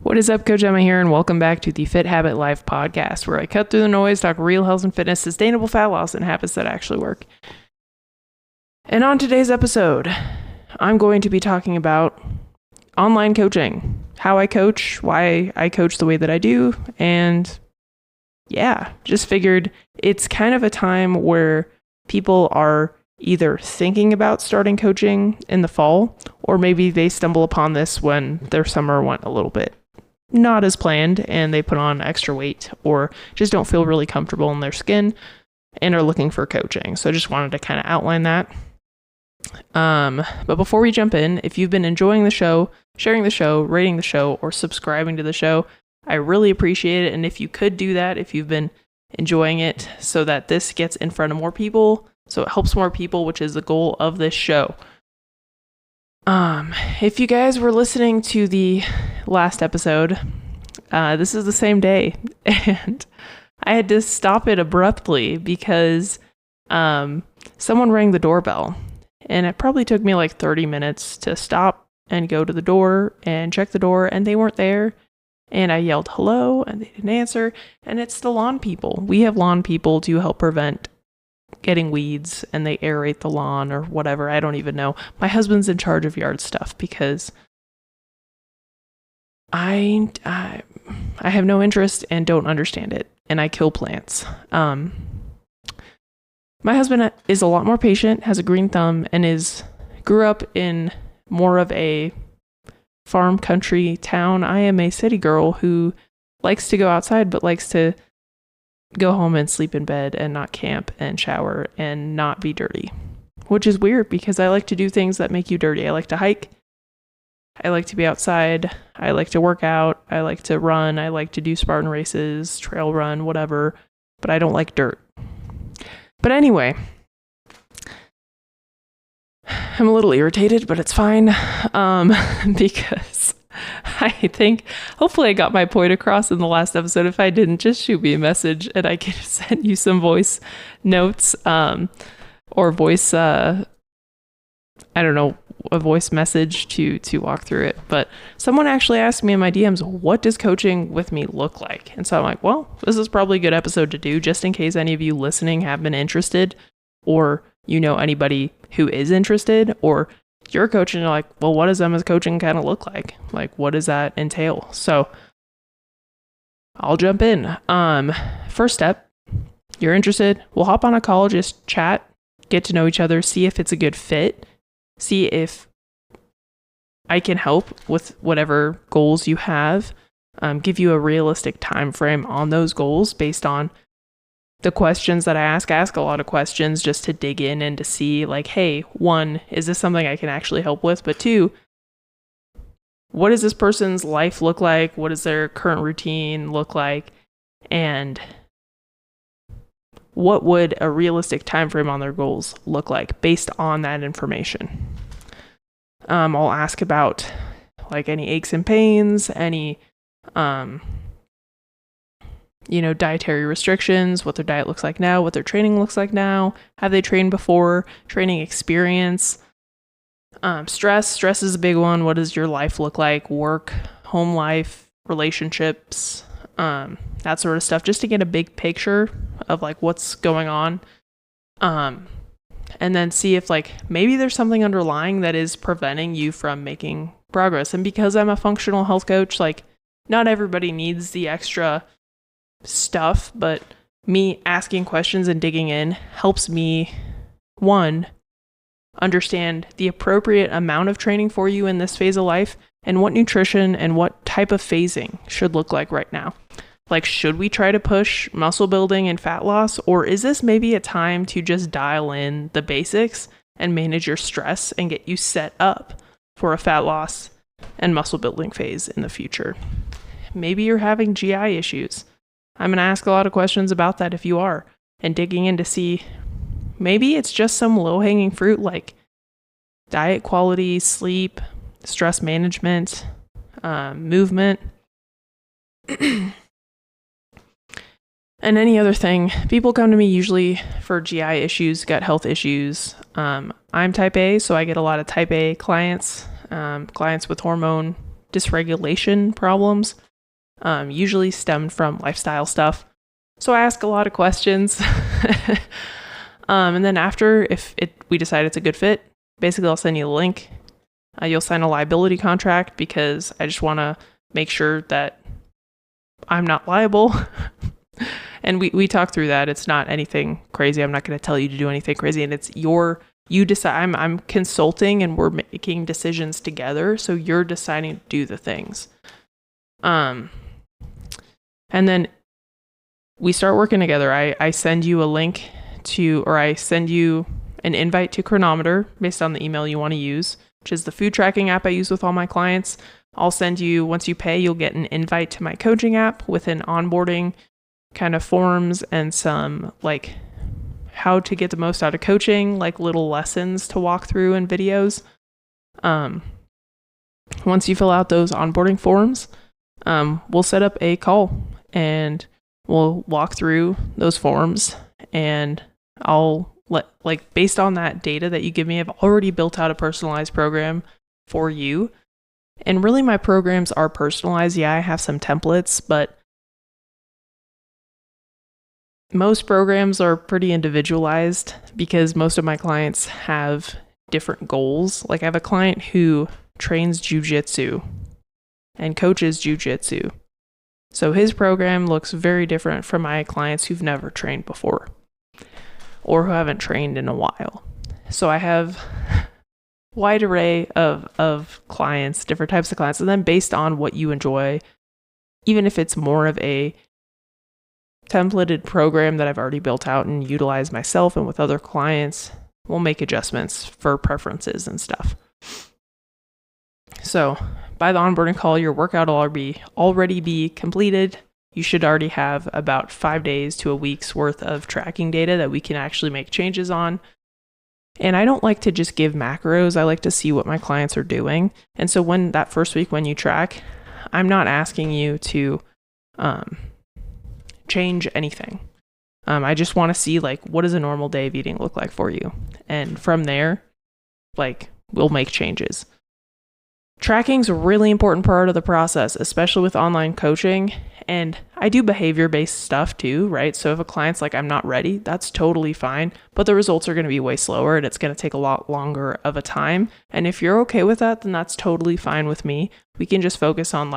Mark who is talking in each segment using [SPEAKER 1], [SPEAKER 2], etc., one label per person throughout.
[SPEAKER 1] What is up, Coach Emma here, and welcome back to the Fit Habit Life podcast, where I cut through the noise, talk real health and fitness, sustainable fat loss, and habits that actually work. And on today's episode, I'm going to be talking about online coaching, how I coach, why I coach the way that I do, and yeah, just figured it's kind of a time where people are either thinking about starting coaching in the fall, or maybe they stumble upon this when their summer went a little bit not as planned and they put on extra weight or just don't feel really comfortable in their skin and are looking for coaching. So I just wanted to kind of outline that. But before we jump in, if you've been enjoying the show, sharing the show, rating the show, or subscribing to the show, I really appreciate it. And if you could do that, if you've been enjoying it so that this gets in front of more people, so it helps more people, which is the goal of this show. If you guys were listening to the last episode, this is the same day, and I had to stop it abruptly because someone rang the doorbell, and it probably took me like 30 minutes to stop and go to the door and check the door, and they weren't there. And I yelled hello, and they didn't answer, and it's the lawn people. We have lawn people to help prevent getting weeds, and they aerate the lawn or whatever. I don't even know. My husband's in charge of yard stuff because I have no interest and don't understand it, and I kill plants. My husband is a lot more patient, has a green thumb, and grew up in more of a farm country town. I am a city girl who likes to go outside, but likes to go home and sleep in bed and not camp and shower and not be dirty, which is weird because I like to do things that make you dirty. I like to hike. I like to be outside. I like to work out. I like to run. I like to do Spartan races, trail run, whatever, but I don't like dirt. But anyway, I'm a little irritated, but it's fine because I think hopefully I got my point across in the last episode. If I didn't, just shoot me a message and I can send you some voice notes or voice, I don't know, a voice message to walk through it. But someone actually asked me in my DMs, what does coaching with me look like? And so I'm like, well, this is probably a good episode to do just in case any of you listening have been interested, or you know anybody who is interested, or you're coaching, you're like, well, what does Emma's coaching kind of look like? Like, what does that entail? So I'll jump in. First step, you're interested, we'll hop on a call, just chat, get to know each other, see if it's a good fit, see if I can help with whatever goals you have, give you a realistic time frame on those goals based on the questions that I ask a lot of questions just to dig in and to see like, hey, one, is this something I can actually help with? But two, what does this person's life look like? What does their current routine look like? And what would a realistic time frame on their goals look like based on that information? I'll ask about like any aches and pains, any dietary restrictions, what their diet looks like now, what their training looks like now, have they trained before, training experience, stress is a big one. What does your life look like? Work, home life, relationships, that sort of stuff, just to get a big picture of like what's going on. And then see if like maybe there's something underlying that is preventing you from making progress. And because I'm a functional health coach, like not everybody needs the extra stuff, but me asking questions and digging in helps me, one, understand the appropriate amount of training for you in this phase of life and what nutrition and what type of phasing should look like right now. Like, should we try to push muscle building and fat loss, or is this maybe a time to just dial in the basics and manage your stress and get you set up for a fat loss and muscle building phase in the future? Maybe you're having GI issues. I'm going to ask a lot of questions about that if you are, and digging in to see maybe it's just some low-hanging fruit like diet quality, sleep, stress management, movement, and any other thing. People come to me usually for GI issues, gut health issues. I'm type A, so I get a lot of type A clients, clients with hormone dysregulation problems, usually stemmed from lifestyle stuff. So I ask a lot of questions. And then after, we decide it's a good fit, basically I'll send you the link. You'll sign a liability contract because I just want to make sure that I'm not liable. And we talk through that. It's not anything crazy. I'm not going to tell you to do anything crazy. And it's you decide. I'm consulting and we're making decisions together. So you're deciding to do the things. And then we start working together. I send you a link or I send you an invite to Cronometer based on the email you want to use, which is the food tracking app I use with all my clients. I'll send you, once you pay, you'll get an invite to my coaching app with an onboarding kind of forms and some like how to get the most out of coaching, like little lessons to walk through and videos. Once you fill out those onboarding forms, we'll set up a call and we'll walk through those forms, and I'll based on that data that you give me, I've already built out a personalized program for you. And really my programs are personalized. Yeah, I have some templates, but most programs are pretty individualized because most of my clients have different goals. Like I have a client who trains jujitsu and coaches jujitsu. So his program looks very different from my clients who've never trained before or who haven't trained in a while. So I have a wide array of clients, different types of clients. And then based on what you enjoy, even if it's more of a templated program that I've already built out and utilized myself and with other clients, we'll make adjustments for preferences and stuff. So by the onboarding call, your workout will already be completed. You should already have about 5 days to a week's worth of tracking data that we can actually make changes on. And I don't like to just give macros. I like to see what my clients are doing. And so when that first week, when you track, I'm not asking you to change anything. I just want to see what does a normal day of eating look like for you? And from there, we'll make changes. Tracking is a really important part of the process, especially with online coaching. And I do behavior-based stuff too, right? So if a client's like, I'm not ready, that's totally fine. But the results are going to be way slower and it's going to take a lot longer of a time. And if you're okay with that, then that's totally fine with me. We can just focus on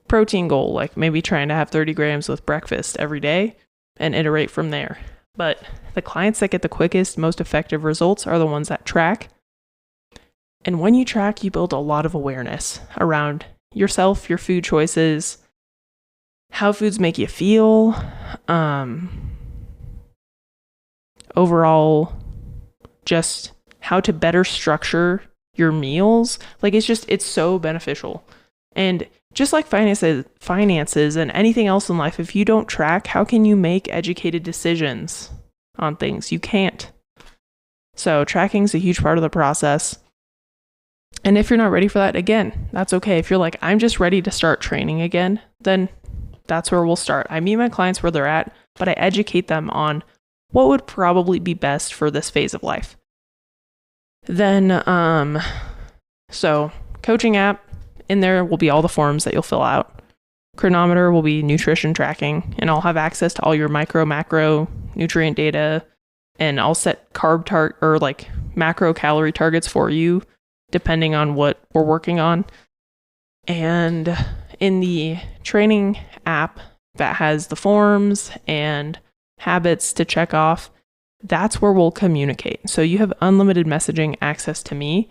[SPEAKER 1] protein goal, maybe trying to have 30 grams with breakfast every day and iterate from there. But the clients that get the quickest, most effective results are the ones that track. And when you track, you build a lot of awareness around yourself, your food choices, how foods make you feel, overall, just how to better structure your meals. It's so beneficial. And just like finances and anything else in life, if you don't track, how can you make educated decisions on things? You can't. So tracking is a huge part of the process. And if you're not ready for that, again, that's okay. If you're like, I'm just ready to start training again, then that's where we'll start. I meet my clients where they're at, but I educate them on what would probably be best for this phase of life. Then, so coaching app, in there will be all the forms that you'll fill out. Cronometer will be nutrition tracking, and I'll have access to all your micro, macro, nutrient data, and I'll set macro calorie targets for you, depending on what we're working on. And in the training app that has the forms and habits to check off, that's where we'll communicate. So you have unlimited messaging access to me.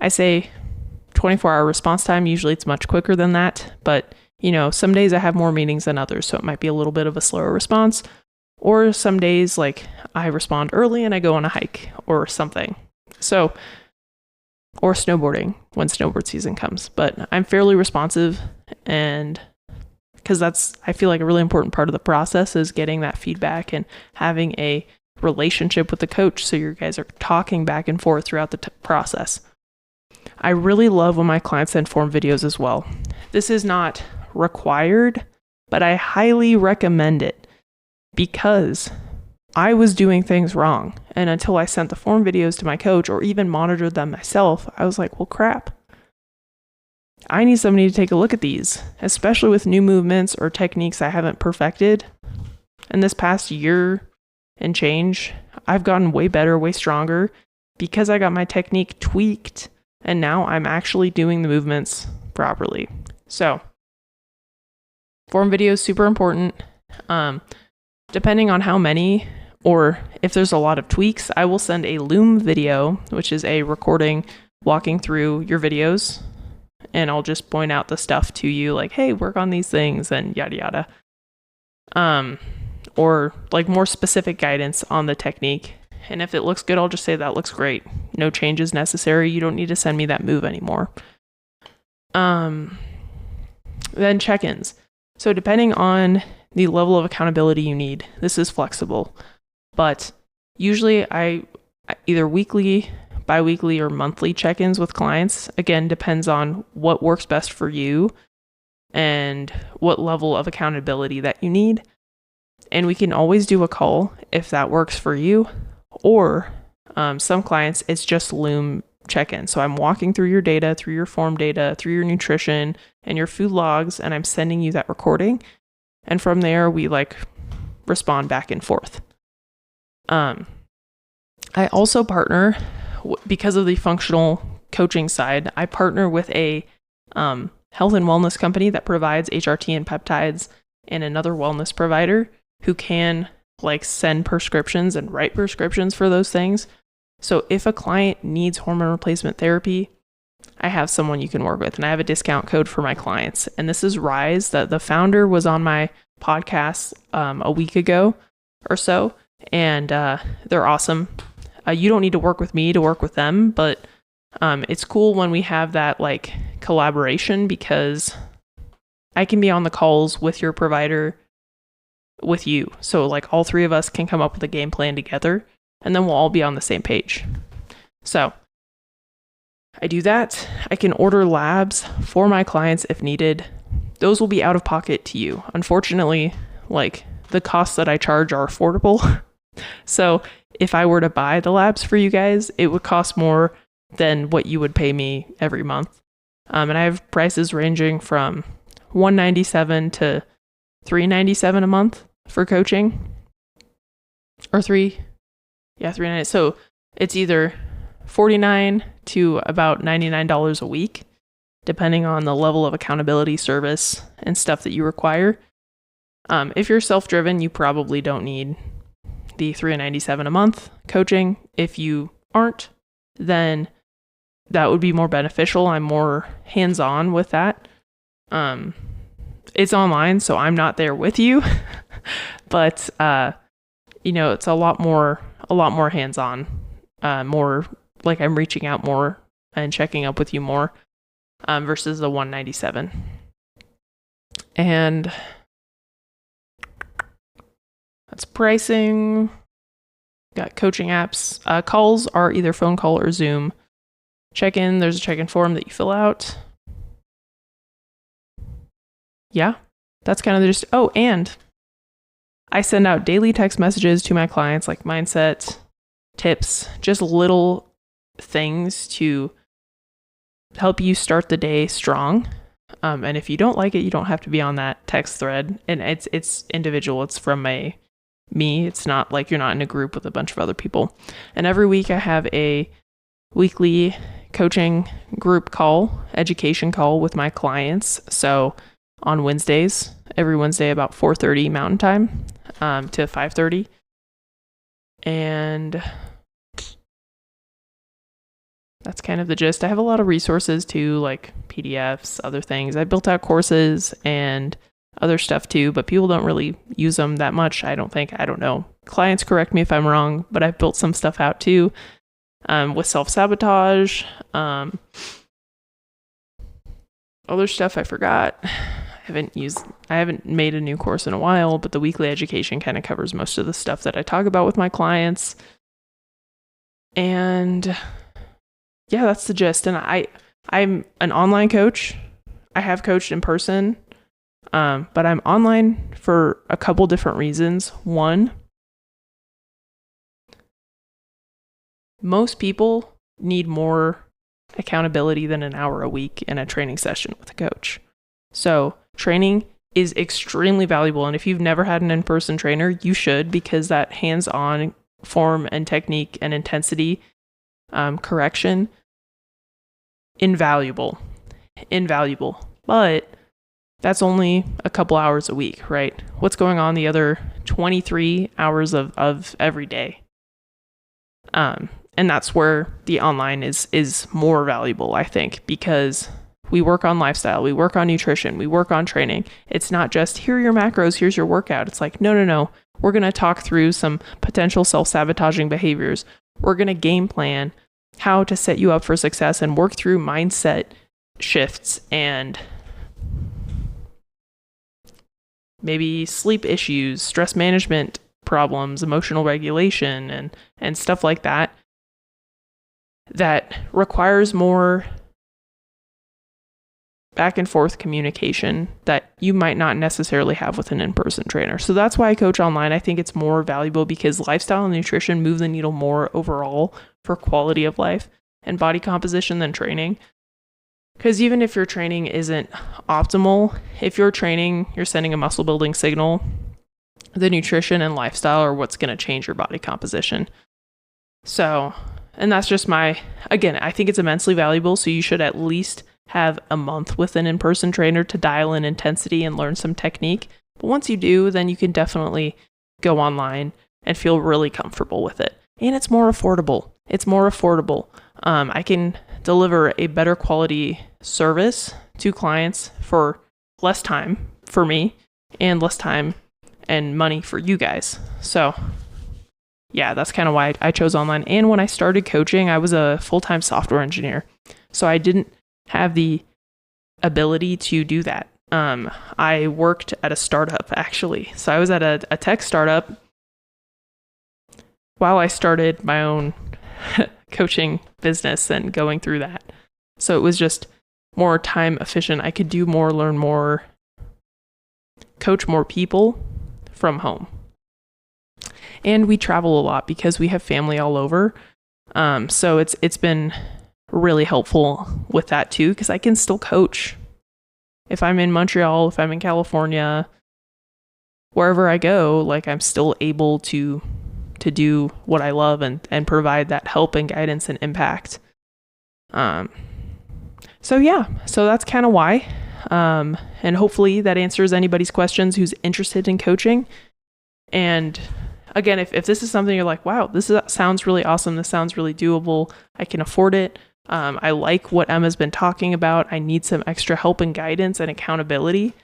[SPEAKER 1] I say 24-hour response time. Usually it's much quicker than that, but some days I have more meetings than others, so it might be a little bit of a slower response. Or some days I respond early and I go on a hike or something. So, or snowboarding when snowboard season comes. But I'm fairly responsive, and because I feel like a really important part of the process is getting that feedback and having a relationship with the coach so you guys are talking back and forth throughout the process. I really love when my clients send form videos as well. This is not required, but I highly recommend it because I was doing things wrong. And until I sent the form videos to my coach or even monitored them myself, I was like, well, crap. I need somebody to take a look at these, especially with new movements or techniques I haven't perfected. In this past year and change, I've gotten way better, way stronger because I got my technique tweaked and now I'm actually doing the movements properly. So, form video is super important. Depending on how many or if there's a lot of tweaks, I will send a Loom video, which is a recording walking through your videos. And I'll just point out the stuff to you like, hey, work on these things and yada yada. Or like more specific guidance on the technique. And if it looks good, I'll just say that looks great. No changes necessary. You don't need to send me that move anymore. Then check-ins. So depending on the level of accountability you need, this is flexible. But usually I either weekly, bi-weekly, or monthly check-ins with clients. Again, depends on what works best for you and what level of accountability that you need. And we can always do a call if that works for you. Or some clients, it's just Loom check-in. So I'm walking through your data, through your form data, through your nutrition and your food logs, and I'm sending you that recording. And from there, we like respond back and forth. I also partner, because of the functional coaching side, I partner with a health and wellness company that provides HRT and peptides and another wellness provider who can like send prescriptions and write prescriptions for those things. So if a client needs hormone replacement therapy, I have someone you can work with, and I have a discount code for my clients. And this is Rise. The founder was on my podcast a week ago or so, and they're awesome. You don't need to work with me to work with them, but it's cool when we have that like collaboration, because I can be on the calls with your provider with you. So like all three of us can come up with a game plan together, and then we'll all be on the same page. So I do that. I can order labs for my clients if needed. Those will be out of pocket to you. Unfortunately, like the costs that I charge are affordable. So if I were to buy the labs for you guys, it would cost more than what you would pay me every month. And I have prices ranging from $197 to $397 a month for coaching, or $390. So it's either $49 to about $99 a week, depending on the level of accountability, service, and stuff that you require. If you're self-driven, you probably don't need the $397 a month coaching. If you aren't, then that would be more beneficial. I'm more hands-on with that. It's online, so I'm not there with you, but it's a lot more hands-on, more like I'm reaching out more and checking up with you more, versus the $197. And that's pricing. Got coaching apps. Calls are either phone call or Zoom. Check-in, there's a check-in form that you fill out. Yeah, that's kind of just, and I send out daily text messages to my clients, like mindset, tips, just little things to help you start the day strong. And if you don't like it, you don't have to be on that text thread. And it's individual. It's from me. It's not like you're not in a group with a bunch of other people. And every week I have a weekly coaching group call, education call with my clients. So on Wednesdays, every Wednesday about 4:30 Mountain Time to 5:30. And that's kind of the gist. I have a lot of resources too, like PDFs, other things. I built out courses and other stuff too, but people don't really use them that much, I don't think. I don't know. Clients correct me if I'm wrong, but I've built some stuff out too, with self-sabotage, other stuff I forgot. I haven't made a new course in a while, but the weekly education kind of covers most of the stuff that I talk about with my clients. And yeah, that's the gist. And I'm an online coach. I have coached in person, but I'm online for a couple different reasons. One, most people need more accountability than an hour a week in a training session with a coach. So training is extremely valuable. And if you've never had an in-person trainer, you should, because that hands-on form and technique and intensity correction, invaluable. But that's only a couple hours a week, right? What's going on the other 23 hours of every day? And that's where the online is more valuable, I think, because we work on lifestyle, we work on nutrition, we work on training. It's not just, here are your macros, here's your workout. It's like, no. We're going to talk through some potential self-sabotaging behaviors. We're going to game plan how to set you up for success and work through mindset shifts and maybe sleep issues, stress management problems, emotional regulation, and stuff like that. That requires more back and forth communication that you might not necessarily have with an in-person trainer. So that's why I coach online. I think it's more valuable because lifestyle and nutrition move the needle more overall for quality of life and body composition than training. Because even if your training isn't optimal, if you're training, you're sending a muscle building signal, the nutrition and lifestyle are what's going to change your body composition. So, and that's just again, I think it's immensely valuable. So you should at least have a month with an in-person trainer to dial in intensity and learn some technique. But once you do, then you can definitely go online and feel really comfortable with it. And it's more affordable. I can deliver a better quality service to clients for less time for me and less time and money for you guys. So yeah, that's kind of why I chose online. And when I started coaching, I was a full-time software engineer. So I didn't have the ability to do that. I worked at a startup, actually. So I was at a tech startup while I started my own coaching business and going through that. So it was just more time efficient. I could do more, learn more, coach more people from home. And we travel a lot because we have family all over. So it's been really helpful with that too, because I can still coach. If I'm in Montreal, if I'm in California, wherever I go, like I'm still able to do what I love and provide that help and guidance and impact. So that's kind of why. And hopefully that answers anybody's questions who's interested in coaching. And again, if this is something you're like, wow, sounds really awesome. This sounds really doable. I can afford it. I like what Emma's been talking about. I need some extra help and guidance and accountability.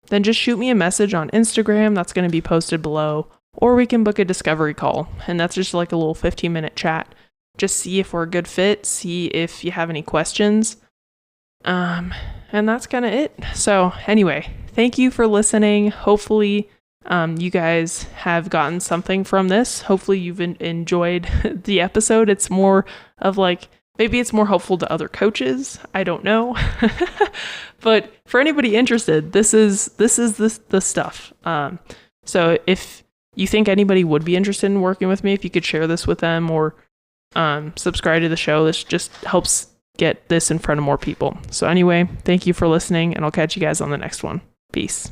[SPEAKER 1] Then just shoot me a message on Instagram. That's going to be posted below. Or we can book a discovery call. And that's just like a little 15-minute chat. Just see if we're a good fit. See if you have any questions. And that's kind of it. So anyway, thank you for listening. Hopefully you guys have gotten something from this. Hopefully you've enjoyed the episode. It's more of like, maybe it's more helpful to other coaches. I don't know. But for anybody interested, this is the stuff. So if you think anybody would be interested in working with me, if you could share this with them or subscribe to the show, this just helps get this in front of more people. So anyway, thank you for listening, and I'll catch you guys on the next one. Peace.